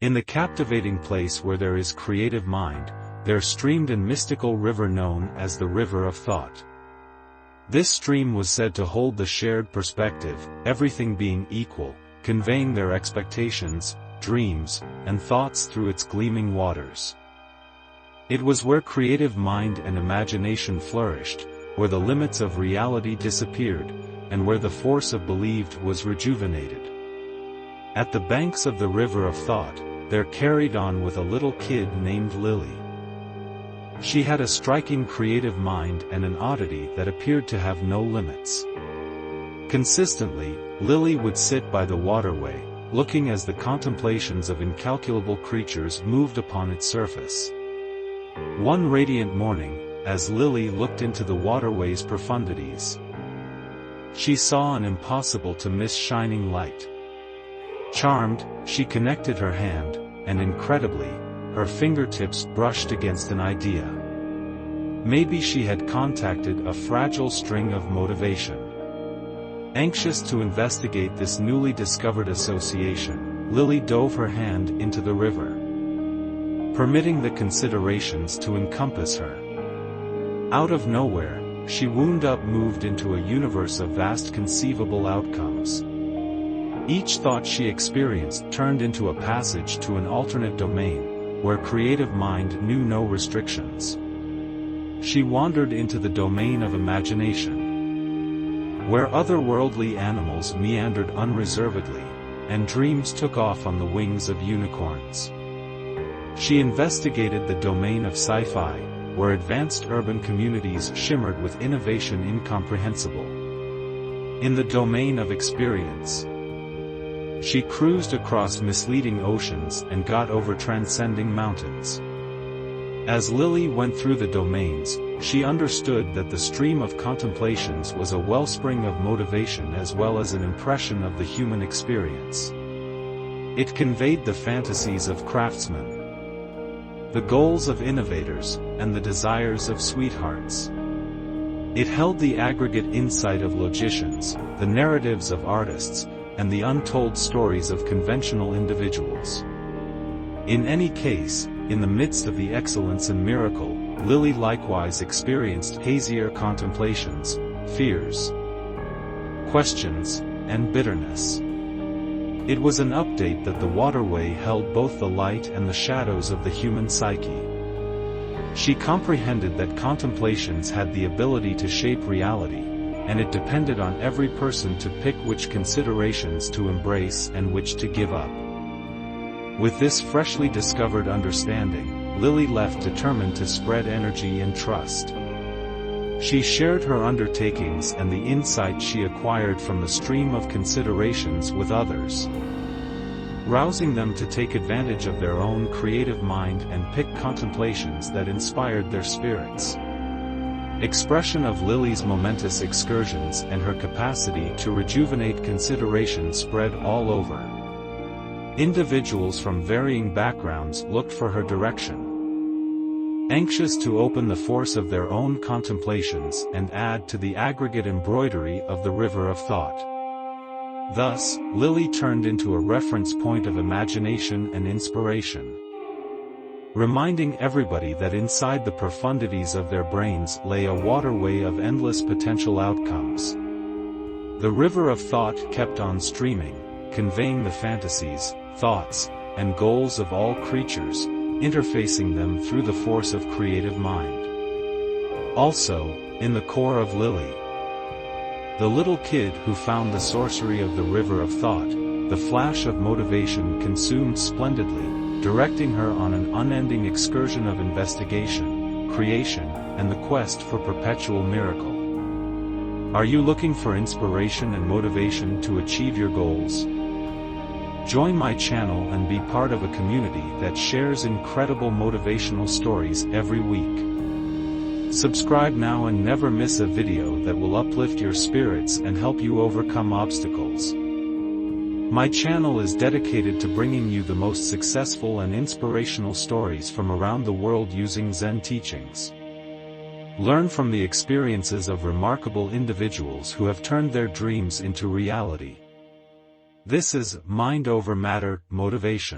In the captivating place where there is creative mind, there streamed a mystical river known as the River of Thought. This stream was said to hold the shared perspective, everything being equal, conveying their expectations, dreams, and thoughts through its gleaming waters. It was where creative mind and imagination flourished, where the limits of reality disappeared, and where the force of believed was rejuvenated. At the banks of the River of Thought, there carried on with a little kid named Lily. She had a striking creative mind and an oddity that appeared to have no limits. Consistently, Lily would sit by the waterway, looking as the contemplations of incalculable creatures moved upon its surface. One radiant morning, as Lily looked into the waterway's profundities, she saw an impossible-to-miss shining light. Charmed, she connected her hand, and incredibly, her fingertips brushed against an idea. Maybe she had contacted a fragile string of motivation. Anxious to investigate this newly discovered association, Lily dove her hand into the river, permitting the considerations to encompass her. Out of nowhere, she wound up moved into a universe of vast conceivable outcomes. Each thought she experienced turned into a passage to an alternate domain, where creative mind knew no restrictions. She wandered into the domain of imagination, where otherworldly animals meandered unreservedly, and dreams took off on the wings of unicorns. She investigated the domain of sci-fi, where advanced urban communities shimmered with innovation incomprehensible. In the domain of experience, she cruised across misleading oceans and got over transcending mountains. As Lily went through the domains, she understood that the stream of contemplations was a wellspring of motivation as well as an impression of the human experience. It conveyed the fantasies of craftsmen, the goals of innovators, and the desires of sweethearts. It held the aggregate insight of logicians, the narratives of artists, and the untold stories of conventional individuals. In any case, in the midst of the excellence and miracle, Lily likewise experienced hazier contemplations, fears, questions, and bitterness. It was an update that the waterway held both the light and the shadows of the human psyche. She comprehended that contemplations had the ability to shape reality, and it depended on every person to pick which considerations to embrace and which to give up. With this freshly discovered understanding, Lily left determined to spread energy and trust. She shared her undertakings and the insight she acquired from the stream of considerations with others, rousing them to take advantage of their own creative mind and pick contemplations that inspired their spirits. Expression of Lily's momentous excursions and her capacity to rejuvenate consideration spread all over. Individuals from varying backgrounds looked for her direction, anxious to open the force of their own contemplations and add to the aggregate embroidery of the River of Thought. Thus, Lily turned into a reference point of imagination and inspiration, reminding everybody that inside the profundities of their brains lay a waterway of endless potential outcomes. The River of Thought kept on streaming, conveying the fantasies, thoughts, and goals of all creatures, interfacing them through the force of creative mind. Also, in the core of Lily, the little kid who found the sorcery of the River of Thought, the flash of motivation consumed splendidly, directing her on an unending excursion of investigation, creation, and the quest for perpetual miracle. Are you looking for inspiration and motivation to achieve your goals? Join my channel and be part of a community that shares incredible motivational stories every week. Subscribe now and never miss a video that will uplift your spirits and help you overcome obstacles. My channel is dedicated to bringing you the most successful and inspirational stories from around the world using Zen teachings. Learn from the experiences of remarkable individuals who have turned their dreams into reality. This is Mind Over Matter Motivation.